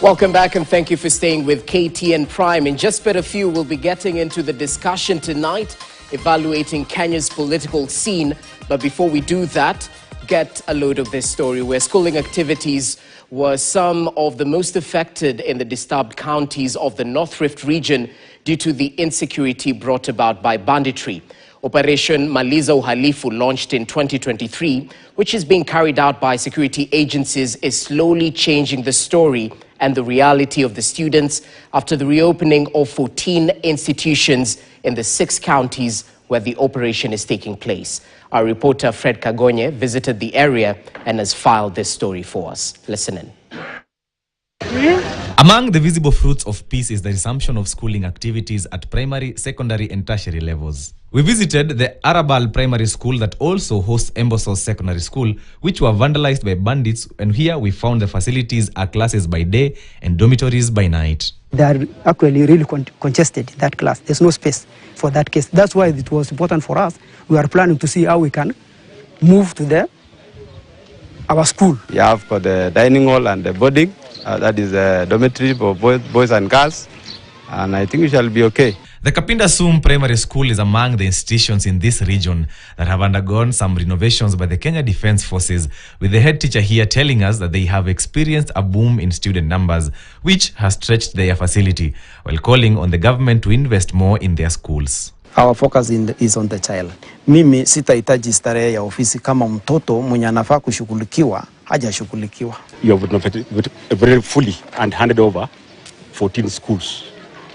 Welcome back and thank you for staying with KTN Prime. In just but a few, we'll be getting into the discussion tonight, evaluating Kenya's political scene. But before we do that, get a load of this story where schooling activities were some of the most affected in the disturbed counties of the North Rift region due to the insecurity brought about by banditry. Operation Maliza Uhalifu, launched in 2023, which is being carried out by security agencies, is slowly changing the story and the reality of the students after the reopening of 14 institutions in the 6 counties where the operation is taking place. Our reporter Fred Kagonye visited the area and has filed this story for us. Listen in. Among the visible fruits of peace is the resumption of schooling activities at primary, secondary and tertiary levels. We visited the Arabal Primary School that also hosts Emboso Secondary School, which were vandalized by bandits, and here we found the facilities are classes by day and dormitories by night. They are actually really congested in that class. There's no space for that case. That's why it was important for us. We are planning to see how we can move to our school. You have got the dining hall and the boarding. That is a dormitory for boys and girls, and I think we shall be okay. The Kapinda Sum Primary School is among the institutions in this region that have undergone some renovations by the Kenya Defence Forces, with the head teacher here telling us that they have experienced a boom in student numbers, which has stretched their facility, while calling on the government to invest more in their schools. Our focus is on the child. Mimi sitahitaji starehe ya ofisi kama mtoto mwenye anafaa kushughulikiwa hajashughulikiwa. You have very fully and handed over 14 schools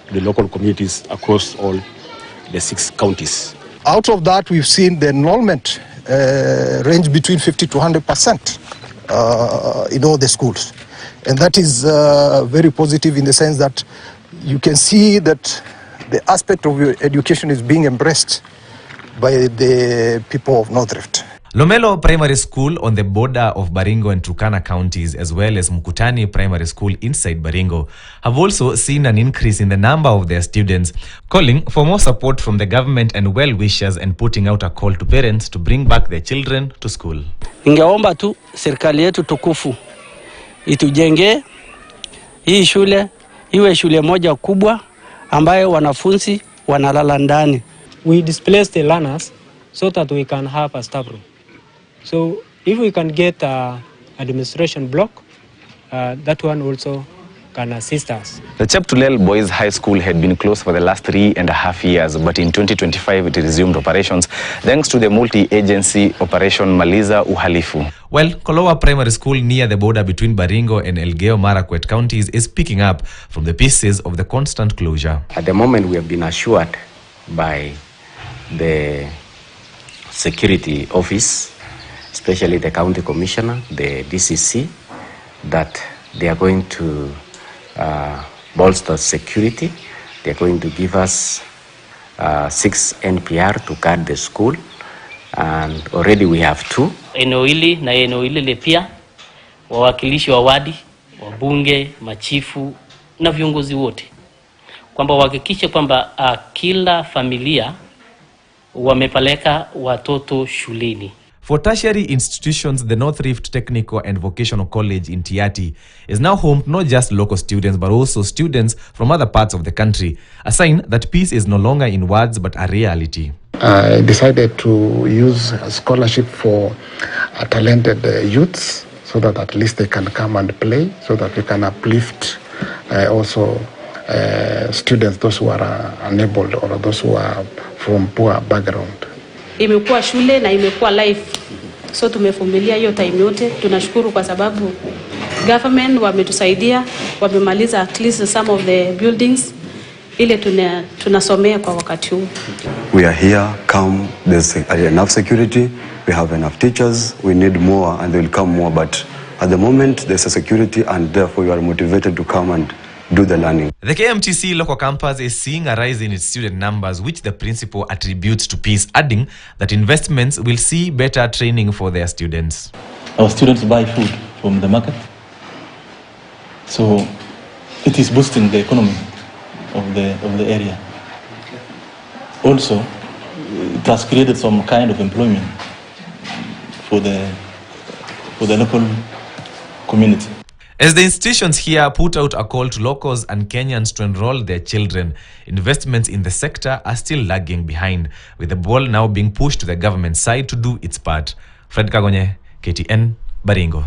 to the local communities across all the 6 counties. Out of that, we've seen the enrollment range between 50 to 100% in all the schools. And that is very positive in the sense that you can see that the aspect of your education is being embraced by the people of North Rift. Lomelo Primary School on the border of Baringo and Turkana counties, as well as Mukutani Primary School inside Baringo, have also seen an increase in the number of their students, calling for more support from the government and well-wishers and putting out a call to parents to bring back their children to school. Ningeomba tu serikali yetu tukufu itujenge hii shule iwe shule moja kubwa ambayo wanafunzi wanalala ndani. We displace the learners so that we can have a staff room. So if we can get an administration block, that one also can assist us. The Cheptulel Boys High School had been closed for the last 3.5 years, but in 2025 it resumed operations thanks to the multi-agency Operation Maliza Uhalifu. Well, Kolowa Primary School near the border between Baringo and Elgeyo Marakwet counties is picking up from the pieces of the constant closure. At the moment, we have been assured by the security office, especially the county commissioner, the DCC, that they are going to bolster security. They are going to give us 6 NPR to guard the school, and already we have 2. Eneo hili na eneo hili pia wawakilishi wa wadi, wabunge, machifu na viongozi wote kwamba wahakikishe kwamba kila familia wamepeleka watoto shuleni. For tertiary institutions, the North Rift Technical and Vocational College in Tiati is now home to not just local students but also students from other parts of the country, a sign that peace is no longer in words but a reality. I decided to use a scholarship for talented youths so that at least they can come and play, so that we can uplift also students, those who are unable or those who are from poor background. Imekuwa shule na imekuwa life. So tumevumilia hiyo time yote. Tunashukuru kwa sababu government wametusaidia, wamemaliza at least some of the buildings ile tunasomea kwa wakati huu. We are here, calm, there's enough security, we have enough teachers, we need more and they will come more, but at the moment there's a security and therefore you are motivated to come and do the learning. The KMTC local campus is seeing a rise in its student numbers, which the principal attributes to peace, adding that investments will see better training for their students. Our students buy food from the market, so it is boosting the economy of the area. Also, it has created some kind of employment for the local community. As the institutions here put out a call to locals and Kenyans to enroll their children, investments in the sector are still lagging behind, with the ball now being pushed to the government side to do its part. Fred Kagonye, KTN, Baringo.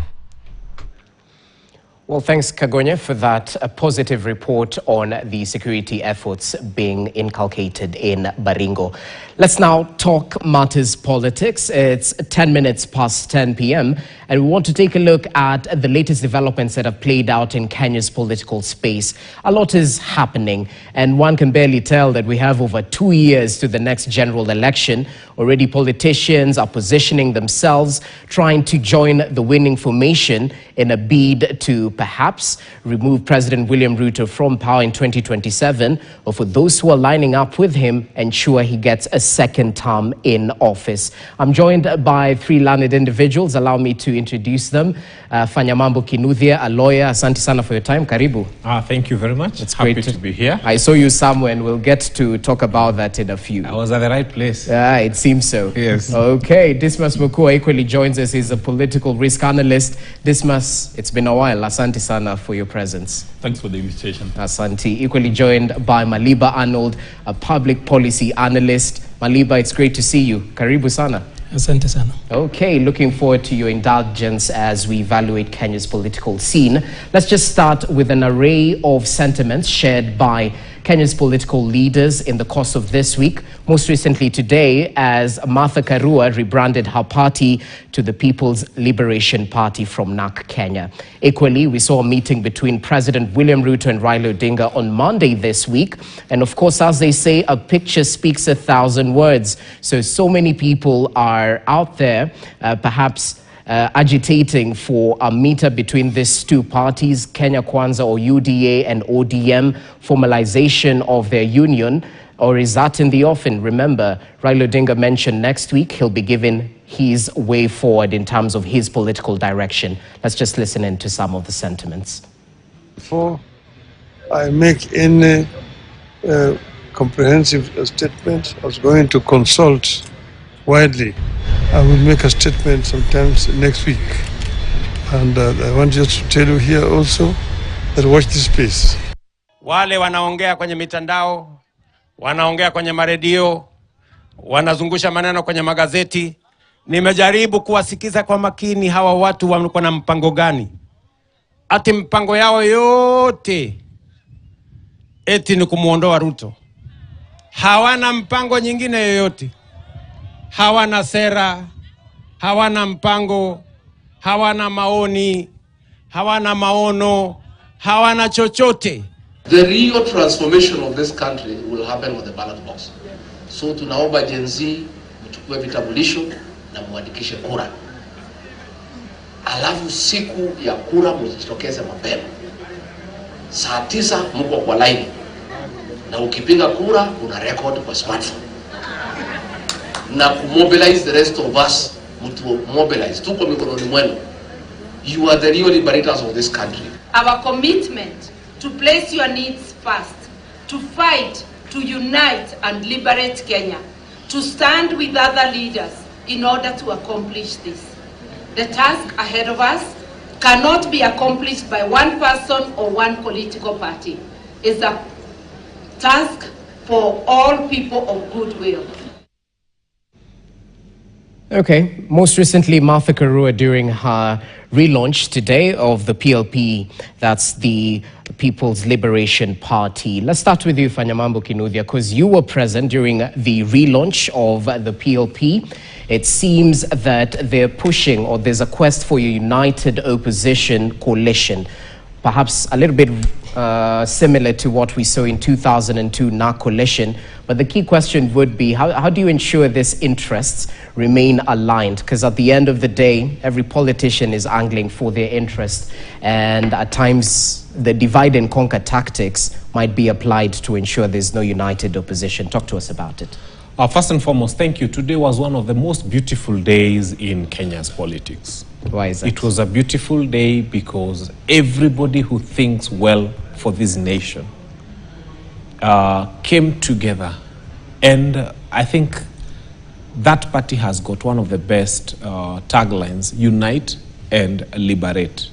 Well, thanks, Kagonye, for that positive report on the security efforts being inculcated in Baringo. Let's now talk matters politics. It's 10 minutes past 10 p.m. and we want to take a look at the latest developments that have played out in Kenya's political space. A lot is happening, and one can barely tell that we have over 2 years to the next general election. Already politicians are positioning themselves, trying to join the winning formation in a bid to perhaps remove President William Ruto from power in 2027, or for those who are lining up with him, ensure he gets a second term in office. I'm joined by three learned individuals. Allow me to introduce them. Fanyamambo Kinuthia, a lawyer. Asante sana for your time. Karibu. Thank you very much. It's happy great to be here. I saw you somewhere, and we'll get to talk about that in a few. I was at the right place. It seems so. Yes. Okay. Dismas Mukua equally joins us. He's a political risk analyst. Dismas, it's been a while. Asante sana for your presence. Thanks for the invitation. Asante. Equally joined by Maliba Arnold, a public policy analyst. Maliba, it's great to see you. Karibu sana. Asante sana. Okay, looking forward to your indulgence as we evaluate Kenya's political scene. Let's just start with an array of sentiments shared by Kenya's political leaders in the course of this week. Most recently today, as Martha Karua rebranded her party to the People's Liberation Party from NARC Kenya. Equally, we saw a meeting between President William Ruto and Raila Odinga on Monday this week. And of course, as they say, a picture speaks 1,000 words. So many people are out there, perhaps agitating for a meetup between these two parties, Kenya Kwanza or UDA and ODM, formalization of their union, or is that in the offing? Remember, Raila Odinga mentioned next week he'll be given his way forward in terms of his political direction. Let's just listen in to some of the sentiments. Before I make any comprehensive statement, I was going to consult widely. I will make a statement sometimes next week. And I want just to tell you here also that watch this space. Wale wanaongea kwenye mitandao, wanaongea kwenye maredio, wanazungusha maneno kwenye magazeti. Nimejaribu kuwasikiza kwa makini hawa watu wako na mpango gani. Ati mpango yao yote eti ni kumuondoa Ruto. Hawana mpango nyingine yoyote. Hawana sera, hawana mpango, hawana maoni, hawana maono, hawana chochote. The real transformation of this country will happen with the ballot box. So tunaomba Gen Z mchukue vitambulisho na muandikishe kura. Alafu siku ya kura mjitokeze mapema. Saa 9 mko kwa line. Na ukipiga kura una record kwa smartphone. Na kumobilize the rest of us, mtu mobilize. Tuko mikononi mwenu. You are the real liberators of this country. Our commitment to place your needs first, to fight, to unite and liberate Kenya, to stand with other leaders in order to accomplish this. The task ahead of us cannot be accomplished by one person or one political party. It's a task for all people of goodwill. Okay, most recently, Martha Karua during her relaunch today of the PLP, that's the People's Liberation Party. Let's start with you, Fanyamambo Kinuthia, because you were present during the relaunch of the PLP. It seems that they're pushing, or there's a quest for a united opposition coalition, perhaps a little bit similar to what we saw in 2002 NARC coalition. But the key question would be, how do you ensure these interests remain aligned? Because at the end of the day, every politician is angling for their interest. And at times, the divide and conquer tactics might be applied to ensure there's no united opposition. Talk to us about it. First and foremost, thank you. Today was one of the most beautiful days in Kenya's politics. Why is that? It was a beautiful day because everybody who thinks well for this nation came together. And I think that party has got one of the best taglines, unite and liberate.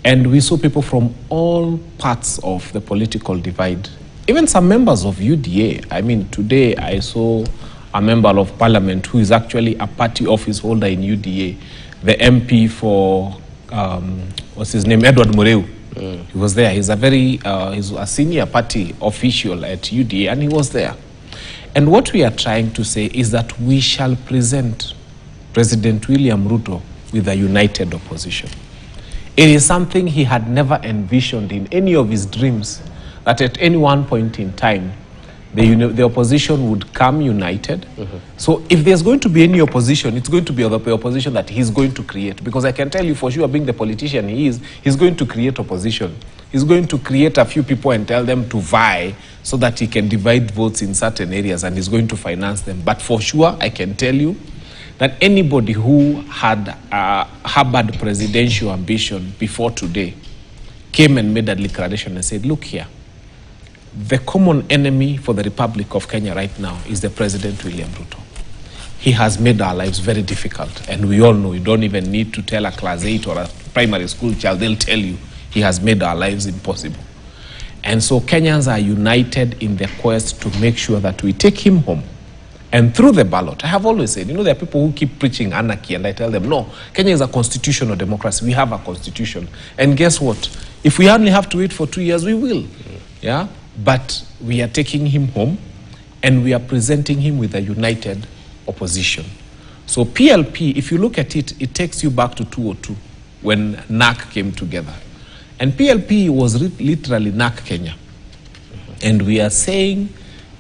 And we saw people from all parts of the political divide, even some members of UDA. I mean, today I saw a member of parliament who is actually a party office holder in UDA, the MP for, what's his name, Edward Mureu. He was there. He's he's a senior party official at UDA, and he was there. And what we are trying to say is that we shall present President William Ruto with a united opposition. It is something he had never envisioned in any of his dreams, that at any one point in time, the opposition would come united. So if there's going to be any opposition, it's going to be the opposition that he's going to create. Because I can tell you for sure, being the politician he is, he's going to create opposition. He's going to create a few people and tell them to vie so that he can divide votes in certain areas, and he's going to finance them. But for sure, I can tell you that anybody who had harbored presidential ambition before today came and made a declaration and said, look here, the common enemy for the Republic of Kenya right now is the President William Ruto. He has made our lives very difficult, and we all know, you don't even need to tell a class 8 or a primary school child, they'll tell you he has made our lives impossible. And so Kenyans are united in the quest to make sure that we take him home. And through the ballot, I have always said, there are people who keep preaching anarchy, and I tell them, no, Kenya is a constitutional democracy. We have a constitution. And guess what? If we only have to wait for 2 years, we will. Yeah? But we are taking him home, and we are presenting him with a united opposition. So PLP, if you look at it, it takes you back to 2002 when NAC came together. And PLP was literally NAC Kenya. And we are saying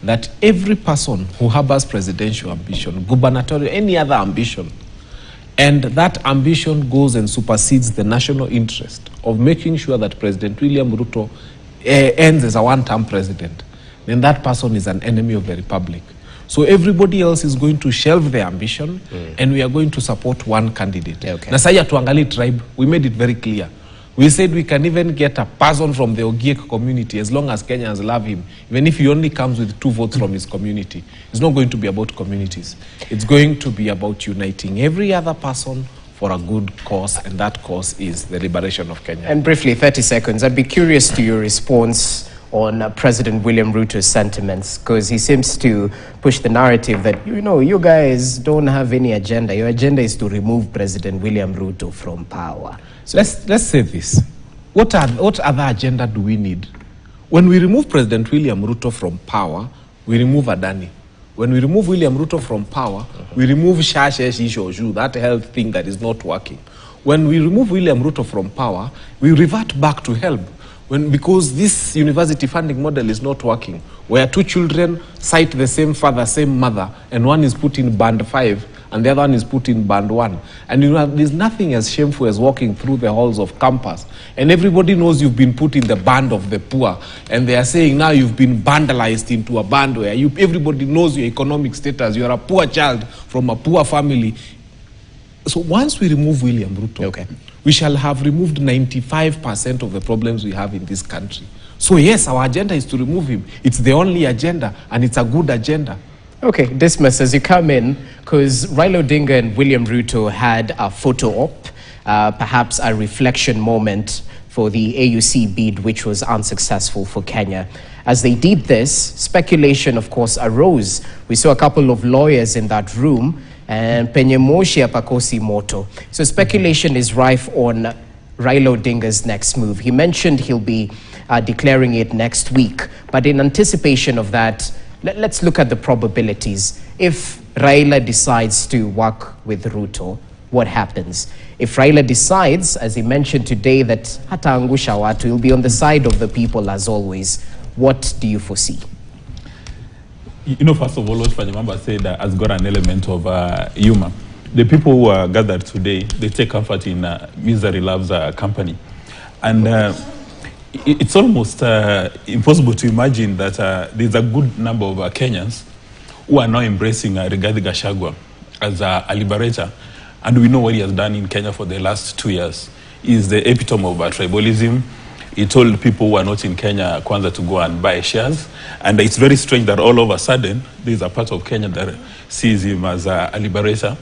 that every person who harbors presidential ambition, gubernatorial, any other ambition, and that ambition goes and supersedes the national interest of making sure that President William Ruto ends as a one-term president, then that person is an enemy of the Republic. So everybody else is going to shelve their ambition, and we are going to support one candidate. Na saya tuangali tribe, we made it very clear. We said we can even get a person from the Ogiek community as long as Kenyans love him, even if he only comes with 2 votes from his community. It's not going to be about communities. It's going to be about uniting every other person for a good cause, and that cause is the liberation of Kenya. And briefly, 30 seconds, I'd be curious to your response on President William Ruto's sentiments, because he seems to push the narrative that, you guys don't have any agenda. Your agenda is to remove President William Ruto from power. So let's say this. What other agenda do we need? When we remove President William Ruto from power, we remove Adani. When we remove William Ruto from power, we remove Shashesh, that health thing that is not working. When we remove William Ruto from power, we revert back to HELB. Because this university funding model is not working, where 2 children cite the same father, same mother, and one is put in band 5, and the other one is put in band 1. And there's nothing as shameful as walking through the halls of campus, and everybody knows you've been put in the band of the poor, and they are saying now you've been vandalized into a band where everybody knows your economic status. You are a poor child from a poor family. So once we remove William Ruto, we shall have removed 95% of the problems we have in this country. So yes, our agenda is to remove him. It's the only agenda, and it's a good agenda. Okay, Dismas, as you come in, because Raila Odinga and William Ruto had a photo op, perhaps a reflection moment for the AUC bid, which was unsuccessful for Kenya. As they did this, speculation, of course, arose. We saw a couple of lawyers in that room, and penye moshi hapakosi moto. So speculation is rife on Raila Odinga's next move. He mentioned he'll be declaring it next week. But in anticipation of that, let's look at the probabilities. If Raila decides to work with Ruto, what happens? If Raila decides, as he mentioned today, that hata angusha watu, he'll be on the side of the people as always, what do you foresee? First of all, what Fanyamamba said has got an element of humor. The people who are gathered today, they take comfort in misery loves company. And it's almost impossible to imagine that there's a good number of Kenyans who are now embracing Rigathi Gachagua as a liberator. And we know what he has done in Kenya for the last 2 years. He is the epitome of tribalism. He told people who are not in Kenya, Kwanza, to go and buy shares. And it's very strange that all of a sudden, there's a part of Kenya that sees him as a liberator.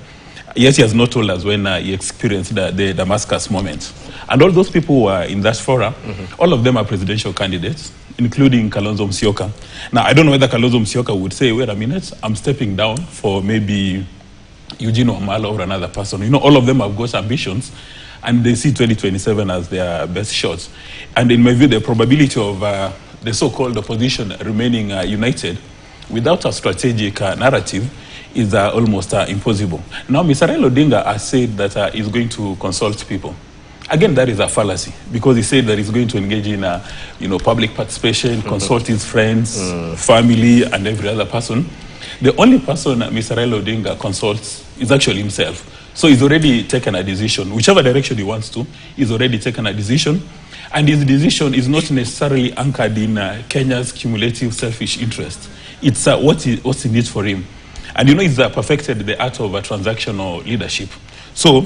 Yet he has not told us when he experienced the Damascus moment. And all those people who are in that forum, all of them are presidential candidates, including Kalonzo Musyoka. Now, I don't know whether Kalonzo Musyoka would say, wait a minute, I'm stepping down for maybe Eugene Wamalwa or another person. You know, all of them have got ambitions, and they see 2027 as their best shot. And in my view, the probability of the so-called opposition remaining united without a strategic narrative is almost impossible. Now, Mr. Raila Odinga has said that he's going to consult people. Again, that is a fallacy, because he said that he's going to engage in public participation, consult his friends, family, and every other person. The only person Mr. Raila Odinga consults is actually himself. So he's already taken a decision. Whichever direction he wants to, he's already taken a decision. And his decision is not necessarily anchored in Kenya's cumulative selfish interest. It's what's in it for him. And he's perfected the art of transactional leadership. So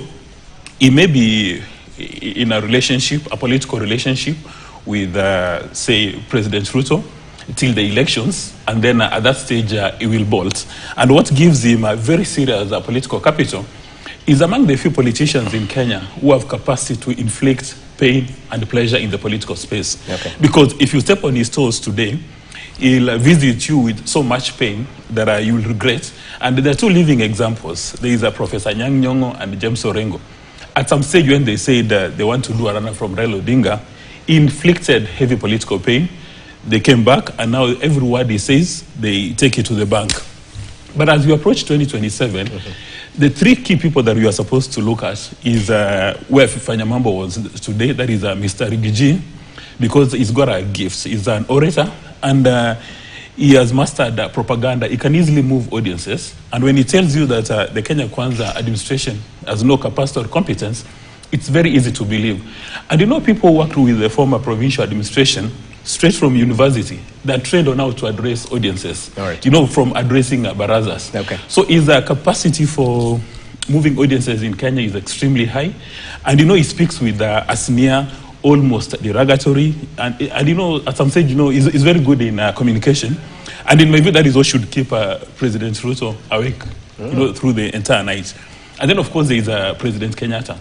he may be in a relationship, a political relationship with, say, President Ruto till the elections, and then at that stage he will bolt. And what gives him a very serious political capital is among the few politicians in Kenya who have capacity to inflict pain and pleasure in the political space. Okay. Because if you step on his toes today, he'll visit you with so much pain that you will regret. And there are two living examples. There is Professor Anyang' Nyong'o and James Orengo. At some stage when they said they want to do a runner from Raila Odinga, he inflicted heavy political pain. They came back, and now every word he says, they take it to the bank. But as we approach 2027, the three key people that we are supposed to look at is where Fanyamambo was today. That is Mr. Rigiji, because he's got a gift. He's an orator, and he has mastered propaganda. He can easily move audiences. And when he tells you that the Kenya Kwanza administration has no capacity or competence, it's very easy to believe. And people who worked with the former provincial administration straight from university, they're trained on how to address audiences, from addressing barazas. Okay. So his capacity for moving audiences in Kenya is extremely high. And he speaks with a sneer, almost derogatory, and at some stage, he's very good in communication. And in my view, that is what should keep President Ruto awake, through the entire night. And then, of course, there is President Kenyatta.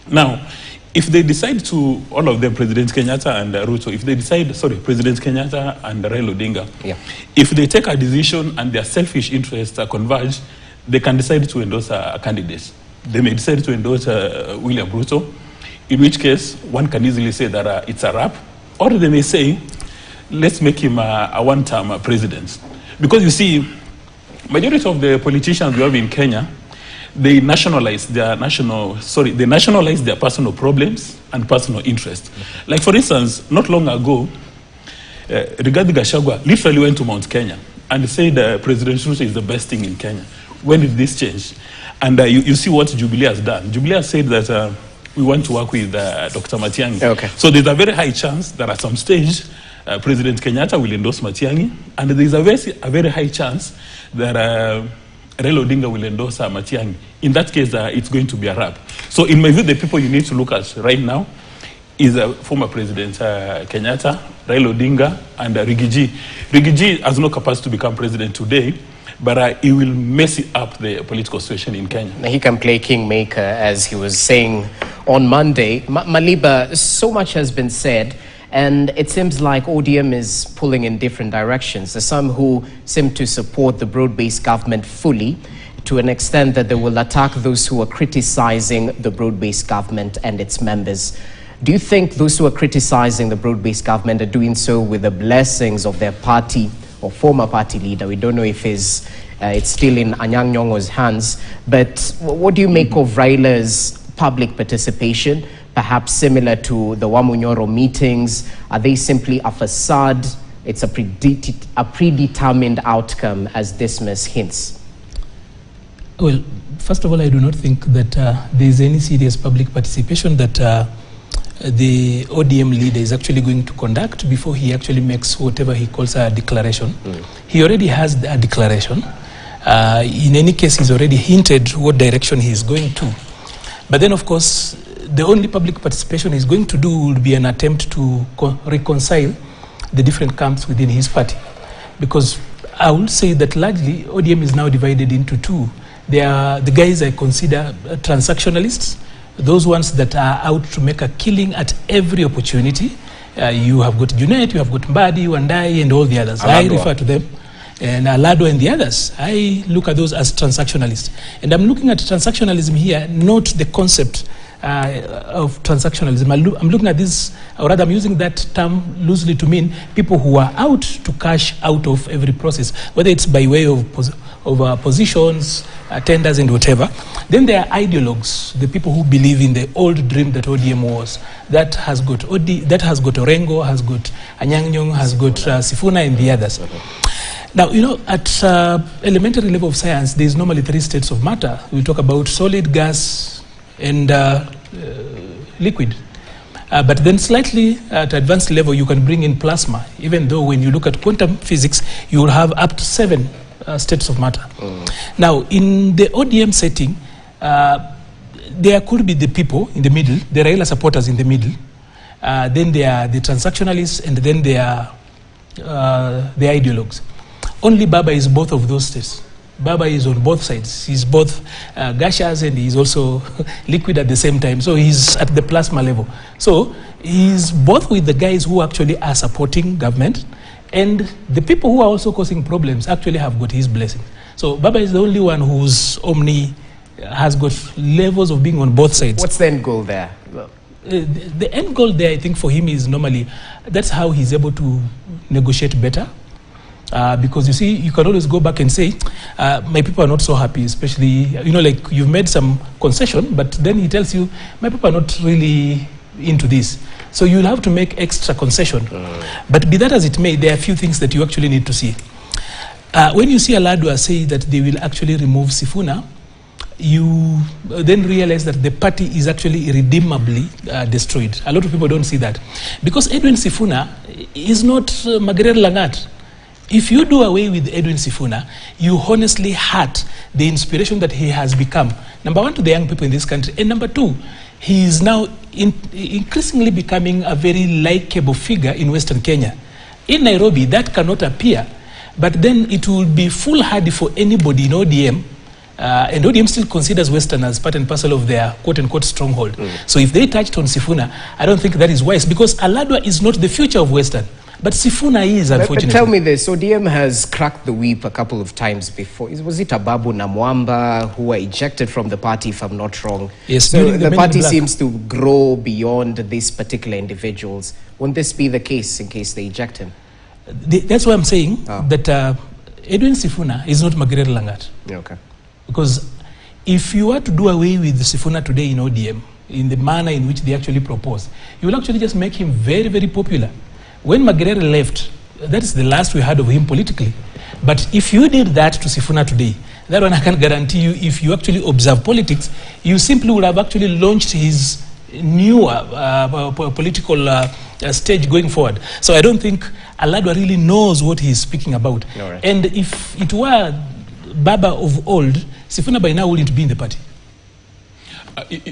Now, if they decide to, all of them, President Kenyatta and Ruto, if they decide, President Kenyatta and Raila Odinga, if they take a decision and their selfish interests converge, they can decide to endorse a candidate. They may decide to endorse William Ruto, in which case one can easily say that it's a wrap, or they may say, let's make him a one-term president. Because you see, majority of the politicians we have in Kenya, they nationalize their personal problems and personal interests. Like, for instance, not long ago, Rigathi Gachagua literally went to Mount Kenya and said President Ruto is the best thing in Kenya. When did this change? And you see what Jubilee has done. Jubilee has said that we want to work with Dr. Matiang'i. Okay. So there's a very high chance that at some stage, President Kenyatta will endorse Matiang'i, and there's a very high chance that Raila Odinga will endorse Matiang'i. In that case, it's going to be a wrap. So in my view, the people you need to look at right now is former President Kenyatta, Raila Odinga, and Rigiji. Rigiji has no capacity to become president today, but he will mess up the political situation in Kenya. He can play kingmaker, as he was saying on Monday. Maliba, so much has been said, and it seems like ODM is pulling in different directions. There's some who seem to support the broad-based government fully, to an extent that they will attack those who are criticizing the broad-based government and its members. Do you think those who are criticizing the broad-based government are doing so with the blessings of their party or former party leader? We don't know if it's still in Anyang' Nyong'o's hands, but what do you make of Raila's public participation, perhaps similar to the Wamunyoro meetings? Are they simply a facade? It's a predetermined outcome, as Dismas hints. Well, first of all, I do not think that there is any serious public participation that the ODM leader is actually going to conduct before he actually makes whatever he calls a declaration. He already has a declaration. In any case, he's already hinted what direction he is going to. But then, of course, the only public participation he's going to do will be an attempt to reconcile the different camps within his party. Because I will say that largely ODM is now divided into two. They are the guys I consider transactionalists, those ones that are out to make a killing at every opportunity. You have got Junet, you have got Mbadi, Wandai, and all the others. Aladwa. I refer to them. And Alado and the others, I look at those as transactionalists. And I'm looking at transactionalism here, not the concept of transactionalism. I'm looking at this, or rather I'm using that term loosely to mean people who are out to cash out of every process, whether it's by way of positions, tenders and whatever. Then there are ideologues, the people who believe in the old dream that ODM was. That has got Orengo, has got Anyang' Nyong'o, has got Sifuna and the others. Now, you know, at elementary level of science, there's normally 3 states of matter. We talk about solid, gas, and liquid. But then slightly at advanced level, you can bring in plasma, even though when you look at quantum physics, you will have up to 7 states of matter. Now, in the ODM setting, there could be the people in the middle, the Raila supporters in the middle, then there are the transactionalists, and then there are the ideologues. Only Baba is both of those states. Baba is on both sides. He's both gaseous and he's also liquid at the same time. So he's at the plasma level. So he's both with the guys who actually are supporting government, and the people who are also causing problems actually have got his blessing. So Baba is the only one whose has got levels of being on both sides. What's the end goal there? The end goal there, I think, for him is normally, that's how he's able to negotiate better. Because you see, you can always go back and say, my people are not so happy, especially, you know, like you've made some concession, but then he tells you, my people are not really into this. So you'll have to make extra concession. But be that as it may, there are a few things that you actually need to see. When you see Aladwa say that they will actually remove Sifuna, you then realize that the party is actually irredeemably destroyed. A lot of people don't see that. Because Edwin Sifuna is not Margaret Langat. If you do away with Edwin Sifuna, you honestly hurt the inspiration that he has become. Number one, to the young people in this country. And number two, he is now increasingly becoming a very likable figure in Western Kenya. In Nairobi, that cannot appear. But then it will be foolhardy for anybody in ODM, and ODM still considers Western as part and parcel of their quote-unquote stronghold. So if they touched on Sifuna, I don't think that is wise, because Aladwa is not the future of Western. But Sifuna is, unfortunately. But tell me this, ODM has cracked the whip a couple of times before. Was it Ababu na Mwamba who were ejected from the party, if I'm not wrong? Yes. So the party seems to grow beyond these particular individuals. Won't this be the case in case they eject him? That's why I'm saying that Edwin Sifuna is not Margaret Langat. Okay. Because if you were to do away with Sifuna today in ODM, in the manner in which they actually propose, you will actually just make him very, very popular. When Margaret left, that is the last we heard of him politically. But if you did that to Sifuna today, that one I can guarantee you, if you actually observe politics, you simply would have actually launched his new political stage going forward. So I don't think Aladwa really knows what he's speaking about. Right. And if it were Baba of old, Sifuna by now wouldn't be in the party.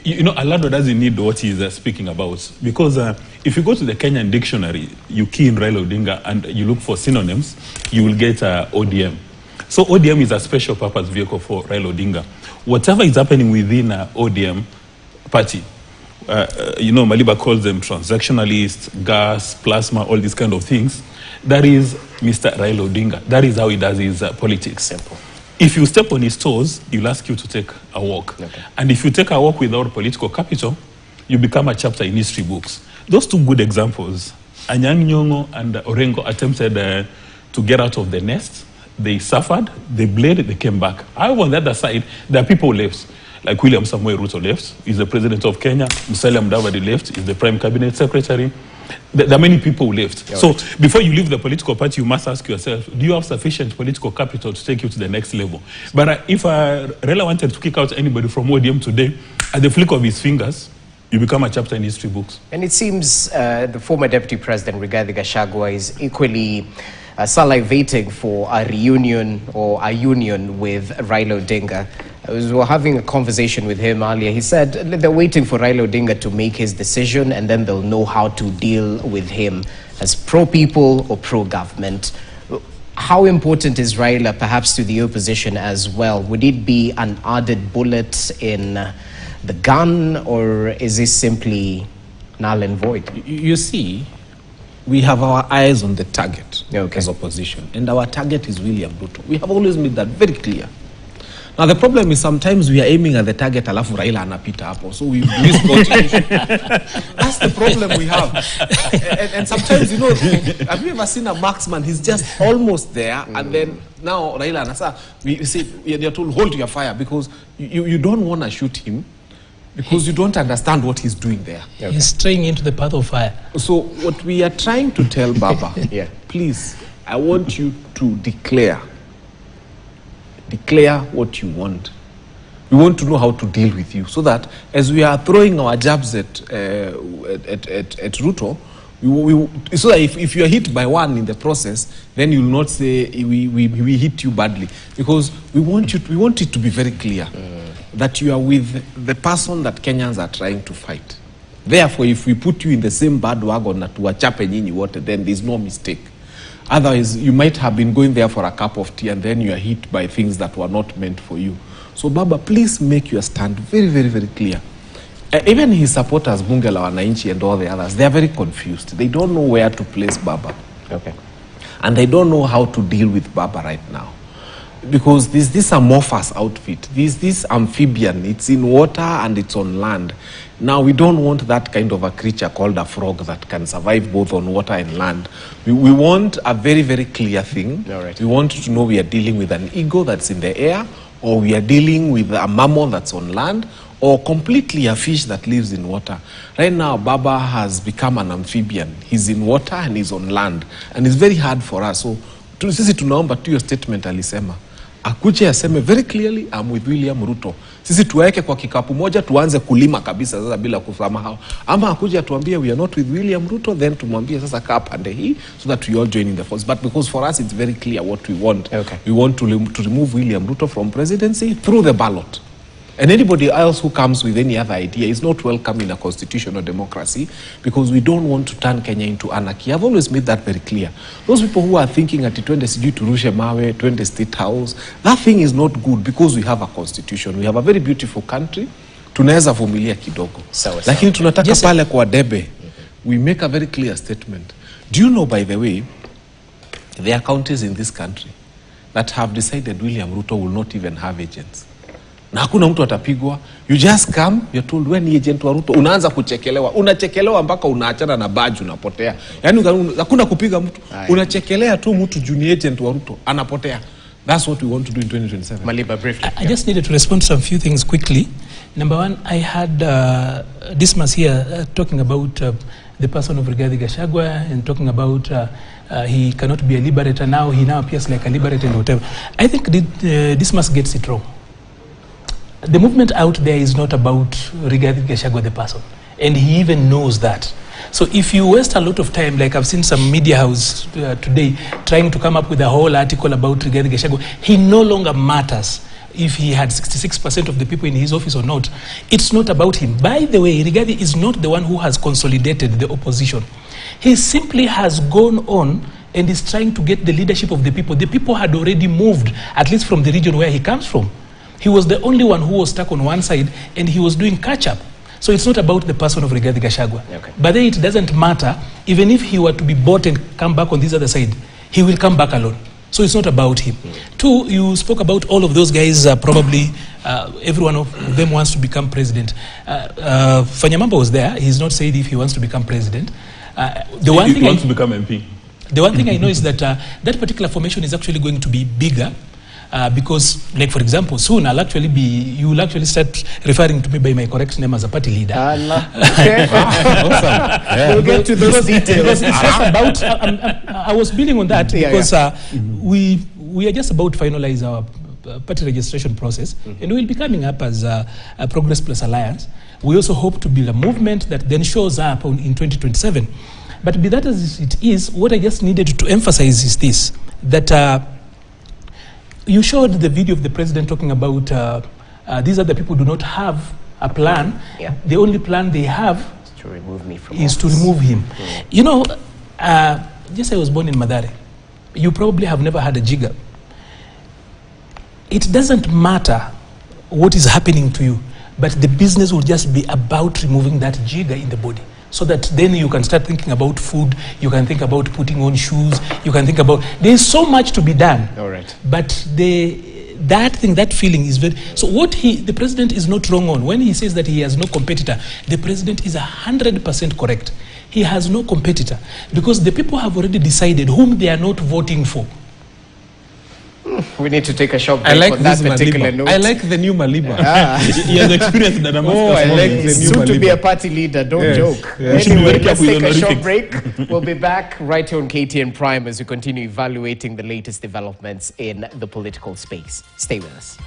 You know, Aladwa doesn't need what he's speaking about, because if you go to the Kenyan dictionary, you key in Raila Odinga and you look for synonyms, you will get ODM. So ODM is a special purpose vehicle for Raila Odinga. Whatever is happening within ODM party, you know, Maliba calls them transactionalists, gas, plasma, all these kind of things. That is Mr. Raila Odinga. That is how he does his politics. Simple. If you step on his toes, he'll ask you to take a walk. Okay. And if you take a walk without political capital, you become a chapter in history books. Those two good examples, Anyang' Nyong'o and Orengo attempted to get out of the nest. They suffered, they bled, they came back. However, on the other side, there are people left. Like William Samoei Ruto left, he's the president of Kenya. Musalia Mudavadi left, he's the prime cabinet secretary. There are many people who left. Yeah, so right. Before you leave the political party, you must ask yourself, do you have sufficient political capital to take you to the next level? But if Raila wanted to kick out anybody from ODM today, at the flick of his fingers, you become a chapter in history books. And it seems the former deputy president, Rigathi Gachagua, is equally salivating for a reunion or a union with Raila Odinga. We were having a conversation with him earlier. He said they're waiting for Raila Odinga to make his decision, and then they'll know how to deal with him as pro-people or pro-government. How important is Raila perhaps to the opposition as well? Would it be an added bullet in the gun, or is this simply null and void? You see, we have our eyes on the target as opposition, and our target is William Ruto. We have always made that very clear. Now the problem is sometimes we are aiming at the target, alafu Raila anapita hapo, so we miss continuation. That's the problem we have. And sometimes, you know, have you ever seen a marksman? He's just almost there, and then now Raila anasa, we say you're told hold your fire because you don't want to shoot him because you don't understand what he's doing there. He's straying into the path of fire. So what we are trying to tell Baba, please, I want you to declare what you want. We want to know how to deal with you, so that as we are throwing our jabs at Ruto, so that if you are hit by one in the process, then you will not say we hit you badly, because we want it to be very clear that you are with the person that Kenyans are trying to fight. Therefore, if we put you in the same bandwagon that tuwachape nyinyi wote, then there's no mistake. Otherwise, you might have been going there for a cup of tea and then you are hit by things that were not meant for you. So, Baba, please make your stand very, very, very clear. Even his supporters, Bunge la Wananchi and all the others, they are very confused. They don't know where to place Baba. And they don't know how to deal with Baba right now. Because this amorphous outfit, this amphibian, it's in water and it's on land. Now, we don't want that kind of a creature called a frog that can survive both on water and land. We want a very, very clear thing. We want to know we are dealing with an eagle that's in the air, or we are dealing with a mammal that's on land, or completely a fish that lives in water. Right now, Baba has become an amphibian. He's in water and he's on land. And it's very hard for us. So, sisi tunaomba tu your statement alisema. Akuje aseme very clearly, I'm with William Ruto. Sisi tuweke kwa kikapu moja, tuanze kulima kabisa sasa bila kusahau. Ama akuje atuambie we are not with William Ruto, then tumwambie sasa kaa pande hii, so that we all join in the force. But because for us it's very clear what we want. We want to remove William Ruto from presidency through the ballot. And anybody else who comes with any other idea is not welcome in a constitutional democracy, because we don't want to turn Kenya into anarchy. I've always made that very clear. Those people who are thinking at 20 sijui turushe mawe, 20 state house, that thing is not good, because we have a constitution. We have a very beautiful country. Tunaweza vumilia kidogo. Lakini tunataka pale kwa debe. We make a very clear statement. Do you know, by the way, there are counties in this country that have decided William Ruto will not even have agents. Na hakuna mtu atapigwa. You just come, you're told when ni agent wa Ruto, unaanza kuchekelewa. Unachekelewa mpaka unaachana na badge unapotea. Yaani hakuna kupiga mtu. Unachekelea tu mtu junior agent wa Ruto anapotea. That's what we want to do in 2027. Maliba, briefly. I just needed to respond to some few things quickly. Number one, I had Dismas here talking about the person of Rigathi Gachagua and talking about he cannot be a liberator now. He now appears like a liberator and whatever. I think Dismas gets it wrong. The movement out there is not about Rigathi Gachagua the person, and he even knows that. So if you waste a lot of time, like I've seen some media house today trying to come up with a whole article about Rigathi Gachagua, he no longer matters if he had 66% of the people in his office or not. It's not about him. By the way, Rigathi is not the one who has consolidated the opposition. He simply has gone on and is trying to get the leadership of the people. The people had already moved, at least from the region where he comes from. He was the only one who was stuck on one side, and he was doing catch-up. So it's not about the person of Rigathi Gachagua. But then it doesn't matter, even if he were to be bought and come back on this other side, he will come back alone. So it's not about him. Two, you spoke about all of those guys, probably every one of them wants to become president. Fanyamamba was there. He's not said if he wants to become president. He wants to become MP. The one thing I know is that that particular formation is actually going to be bigger. Because, like for example, soon you will actually start referring to me by my correct name as a party leader. Okay. Awesome. We'll get to those details. Because it's just about, I was building on that because we are just about to finalize our party registration process, and we'll be coming up as a Progress Plus Alliance. We also hope to build a movement that then shows up in 2027. But be that as it is, what I just needed to emphasize is this, that you showed the video of the president talking about these other people do not have a plan. The only plan they have to remove me from is to remove him. You know, just I was born in Mathare. you probably have never had a jigger. It doesn't matter what is happening to you, but the business will just be about removing that jigger in the body. So that then you can start thinking about food, you can think about putting on shoes, you can think about, there's so much to be done. All right. But that feeling is very, so the president is not wrong on, when he says that he has no competitor, the president is 100% correct. He has no competitor because the people have already decided whom they are not voting for. We need to take a short break I like on that this particular Maliba. note. I like the new Maliba. He has experienced the Damascus. Oh, I like the this. new Soon to be Maliba. a party leader, don't joke. Yeah. We should be Anyway, very let's careful take with a short honorifics. break. We'll be back right here on KTN Prime as we continue evaluating the latest developments in the political space. Stay with us.